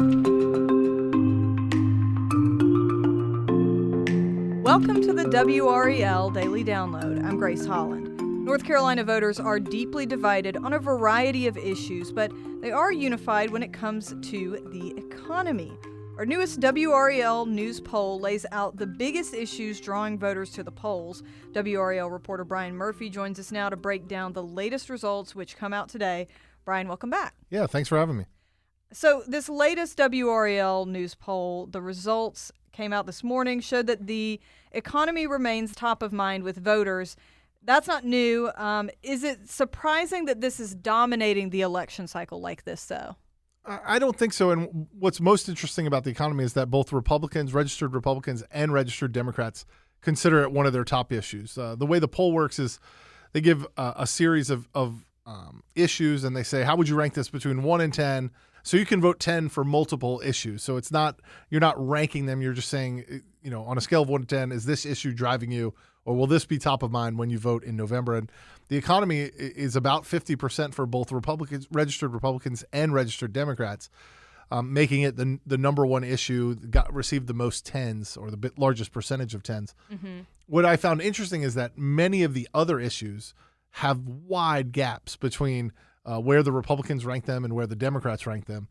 Welcome to the WRAL Daily Download. I'm Grace Holland. North Carolina voters are deeply divided on a variety of issues, but they are unified when it comes to the economy. Our newest WRAL News Poll lays out the biggest issues drawing voters to the polls. WRAL reporter Brian Murphy joins us now to break down the latest results, which come out today. Brian, welcome back. Yeah, thanks for having me. So this latest WRAL News Poll, the results came out this morning, showed that the economy remains top of mind with voters. That's not new. Is it surprising that this is dominating the election cycle like this, though? I don't think so. And what's most interesting about the economy is that both Republicans, registered Republicans, and registered Democrats consider it one of their top issues. The way the poll works is they give a series of issues, and they say, how would you rank this between 1 and 10? So you can vote 10 for multiple issues. So it's not, you're not ranking them. You're just saying, on a scale of 1 to 10, is this issue driving you, or will this be top of mind when you vote in November? And the economy is about 50% for both Republicans, registered Republicans, and registered Democrats, making it the number one issue, received the most tens, or the largest percentage of tens. Mm-hmm. What I found interesting is that many of the other issues have wide gaps between where the Republicans rank them and where the Democrats rank them.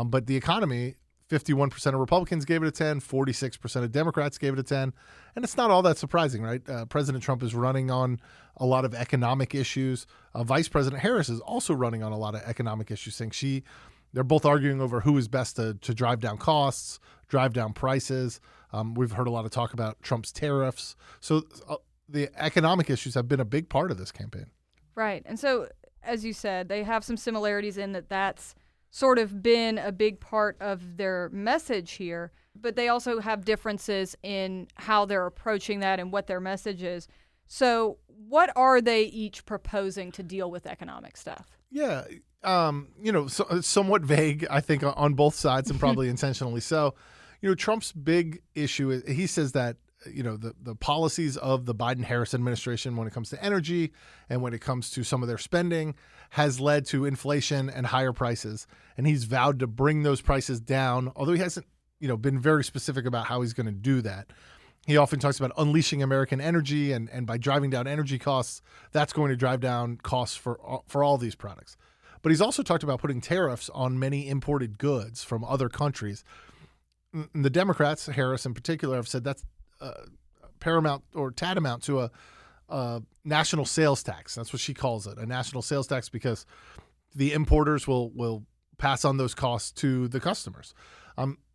But the economy, 51% of Republicans gave it a 10, 46% of Democrats gave it a 10. And it's not all that surprising, right? President Trump is running on a lot of economic issues. Vice President Harris is also running on a lot of economic issues, saying they're both arguing over who is best to drive down costs, drive down prices. We've heard a lot of talk about Trump's tariffs. So the economic issues have been a big part of this campaign. Right. And so, as you said, they have some similarities in that's sort of been a big part of their message here, but they also have differences in how they're approaching that and what their message is. So what are they each proposing to deal with economic stuff? Yeah, so, somewhat vague, I think, on both sides, and probably intentionally so. Trump's big issue is he says that the policies of the Biden-Harris administration when it comes to energy and when it comes to some of their spending has led to inflation and higher prices. And he's vowed to bring those prices down, although he hasn't, been very specific about how he's going to do that. He often talks about unleashing American energy, and by driving down energy costs, that's going to drive down costs for all these products. But he's also talked about putting tariffs on many imported goods from other countries. The Democrats, Harris in particular, have said that's paramount or tantamount to a national sales tax. That's what she calls it, a national sales tax, because the importers will pass on those costs to the customers.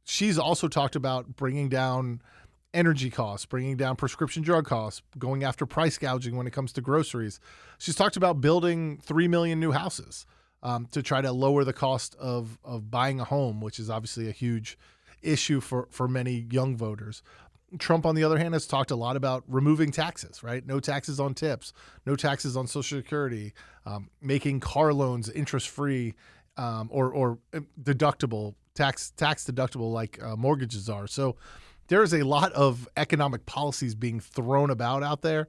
She's also talked about bringing down energy costs, bringing down prescription drug costs, going after price gouging when it comes to groceries. She's talked about building 3 million new houses to try to lower the cost of buying a home, which is obviously a huge issue for many young voters. Trump, on the other hand, has talked a lot about removing taxes, right? No taxes on tips, no taxes on Social Security, making car loans interest-free or deductible, tax deductible like mortgages are. So there is a lot of economic policies being thrown about out there.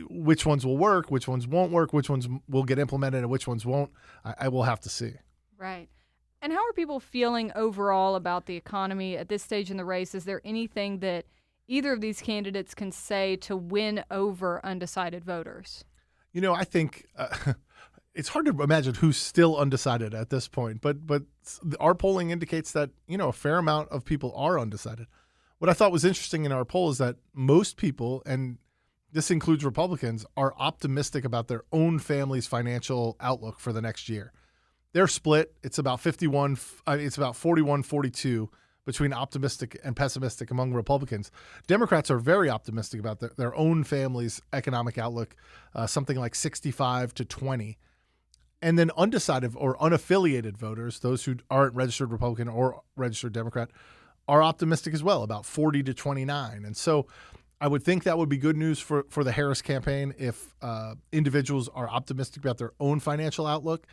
Which ones will work, which ones won't work, which ones will get implemented, and which ones won't, I will have to see. Right. And how are people feeling overall about the economy at this stage in the race? Is there anything that either of these candidates can say to win over undecided voters? I think it's hard to imagine who's still undecided at this point, but our polling indicates that, a fair amount of people are undecided. What I thought was interesting in our poll is that most people, and this includes Republicans, are optimistic about their own family's financial outlook for the next year. They're split. It's about 41-42 between optimistic and pessimistic among Republicans. Democrats are very optimistic about their own family's economic outlook, something like 65-20. And then undecided or unaffiliated voters, those who aren't registered Republican or registered Democrat, are optimistic as well, about 40-29. And so I would think that would be good news for the Harris campaign if individuals are optimistic about their own financial outlook.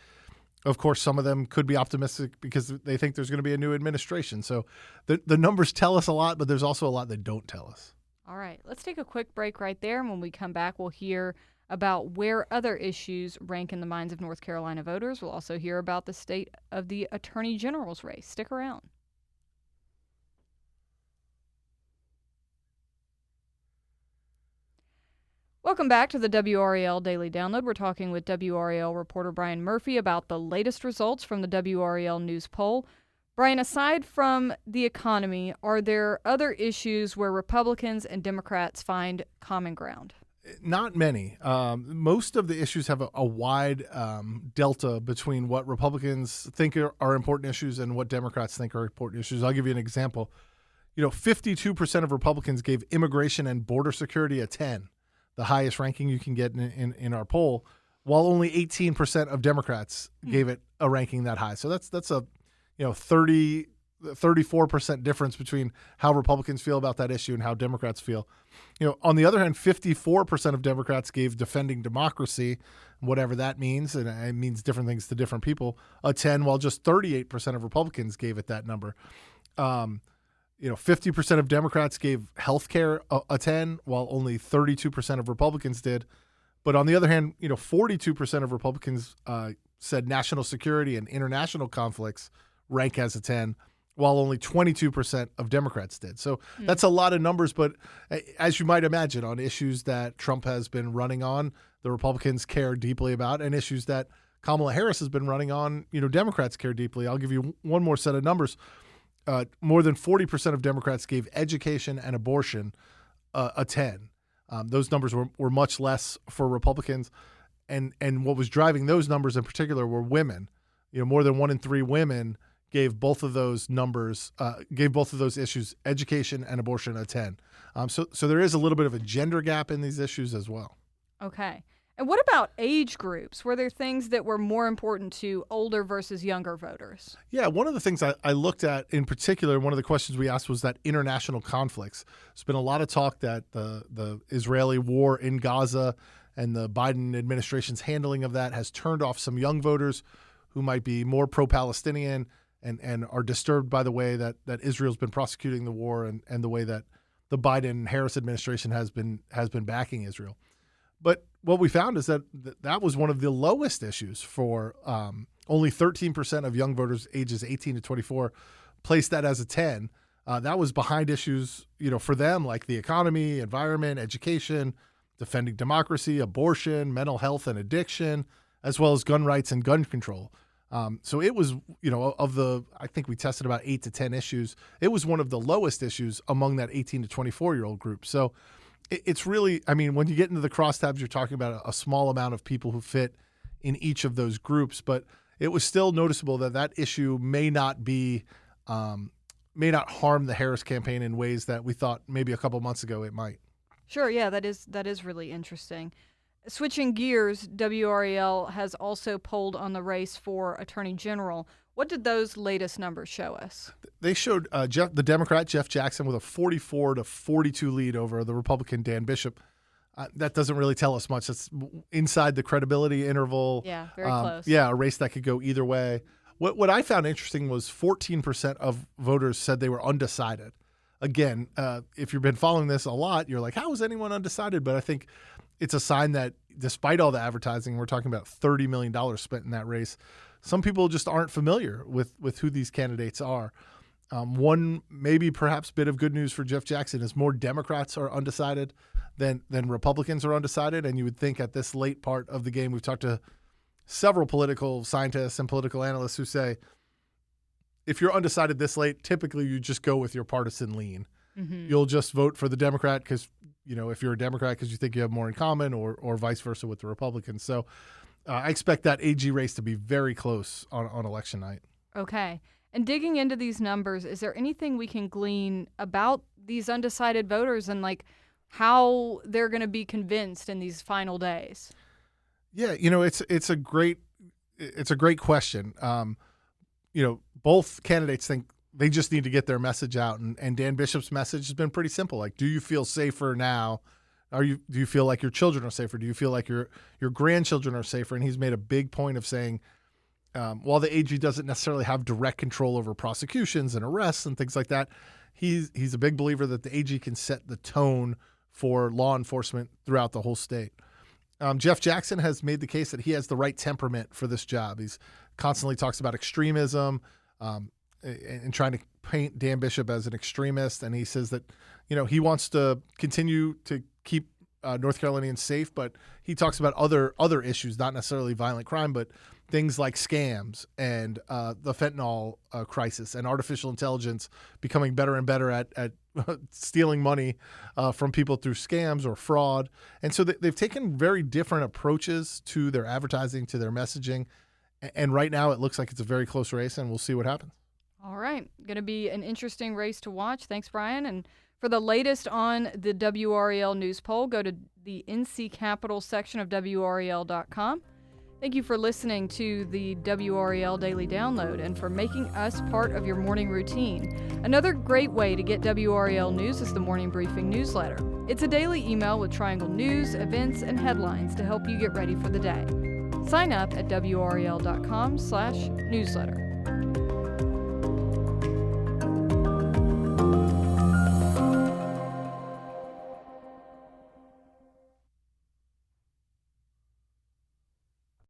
Of course, some of them could be optimistic because they think there's going to be a new administration. So the numbers tell us a lot, but there's also a lot that don't tell us. All right, let's take a quick break right there. And when we come back, we'll hear about where other issues rank in the minds of North Carolina voters. We'll also hear about the state of the Attorney General's race. Stick around. Welcome back to the WRAL Daily Download. We're talking with WRAL reporter Brian Murphy about the latest results from the WRAL News Poll. Brian, aside from the economy, are there other issues where Republicans and Democrats find common ground? Not many. Most of the issues have a wide delta between what Republicans think are important issues and what Democrats think are important issues. I'll give you an example. 52% of Republicans gave immigration and border security a 10, the highest ranking you can get in our poll, while only 18% of Democrats gave it a ranking that high. So that's a 34% difference between how Republicans feel about that issue and how Democrats feel. On the other hand, 54% of Democrats gave defending democracy, whatever that means, and it means different things to different people, a 10, while just 38% of Republicans gave it that number. 50% of Democrats gave healthcare a 10, while only 32% of Republicans did. But on the other hand, 42% of Republicans said national security and international conflicts rank as a 10, while only 22% of Democrats did. So that's a lot of numbers, but as you might imagine, on issues that Trump has been running on, the Republicans care deeply about, and issues that Kamala Harris has been running on, Democrats care deeply. I'll give you one more set of numbers. More than 40% of Democrats gave education and abortion a 10. Those numbers were much less for Republicans. And what was driving those numbers in particular were women. More than 1 in 3 women gave both of those numbers, gave both of those issues, education and abortion, a 10. So there is a little bit of a gender gap in these issues as well. Okay. And what about age groups? Were there things that were more important to older versus younger voters? Yeah, one of the things I looked at in particular, one of the questions we asked was that international conflicts. There's been a lot of talk that the Israeli war in Gaza and the Biden administration's handling of that has turned off some young voters who might be more pro-Palestinian and are disturbed by the way that Israel's been prosecuting the war and the way that the Biden-Harris administration has been backing Israel. But what we found is that was one of the lowest issues for only 13% of young voters ages 18 to 24 placed that as a 10. That was behind issues, for them like the economy, environment, education, defending democracy, abortion, mental health and addiction, as well as gun rights and gun control. So it was, I think we tested about 8 to 10 issues. It was one of the lowest issues among that 18 to 24-year-old group. So it's really, when you get into the crosstabs, you're talking about a small amount of people who fit in each of those groups, but it was still noticeable that issue may not harm the Harris campaign in ways that we thought maybe a couple months ago it might. Sure, yeah, that is really interesting. Switching gears, WRAL has also polled on the race for Attorney General. What did those latest numbers show us? They showed the Democrat, Jeff Jackson, with a 44 to 42 lead over the Republican, Dan Bishop. That doesn't really tell us much. It's inside the credibility interval. Yeah, very close. Yeah, a race that could go either way. What I found interesting was 14% of voters said they were undecided. Again, if you've been following this a lot, you're like, how is anyone undecided? But I think it's a sign that despite all the advertising, we're talking about $30 million spent in that race, some people just aren't familiar with who these candidates are. One maybe perhaps bit of good news for Jeff Jackson is more Democrats are undecided than Republicans are undecided. And you would think at this late part of the game, we've talked to several political scientists and political analysts who say, if you're undecided this late, typically you just go with your partisan lean. Mm-hmm. You'll just vote for the Democrat because, if you're a Democrat because you think you have more in common or vice versa with the Republicans. So I expect that AG race to be very close on election night. Okay. And digging into these numbers, is there anything we can glean about these undecided voters and how they're going to be convinced in these final days? Yeah, it's a great question. Both candidates think they just need to get their message out, and Dan Bishop's message has been pretty simple. Like, do you feel safer now? Do you feel like your children are safer? Do you feel like your grandchildren are safer? And he's made a big point of saying, while the AG doesn't necessarily have direct control over prosecutions and arrests and things like that, he's a big believer that the AG can set the tone for law enforcement throughout the whole state. Jeff Jackson has made the case that he has the right temperament for this job. He's constantly talks about extremism and trying to paint Dan Bishop as an extremist. And he says that, he wants to continue to keep North Carolinians safe, but he talks about other issues, not necessarily violent crime, but things like scams and the fentanyl crisis and artificial intelligence becoming better and better at stealing money from people through scams or fraud. And so they've taken very different approaches to their advertising, to their messaging. And right now it looks like it's a very close race, and we'll see what happens. All right. Going to be an interesting race to watch. Thanks, Brian. And for the latest on the WRAL News Poll, go to the NC Capital section of WRAL.com. Thank you for listening to the WRAL Daily Download and for making us part of your morning routine. Another great way to get WRAL News is the Morning Briefing newsletter. It's a daily email with Triangle news, events, and headlines to help you get ready for the day. Sign up at WRAL.com/newsletter.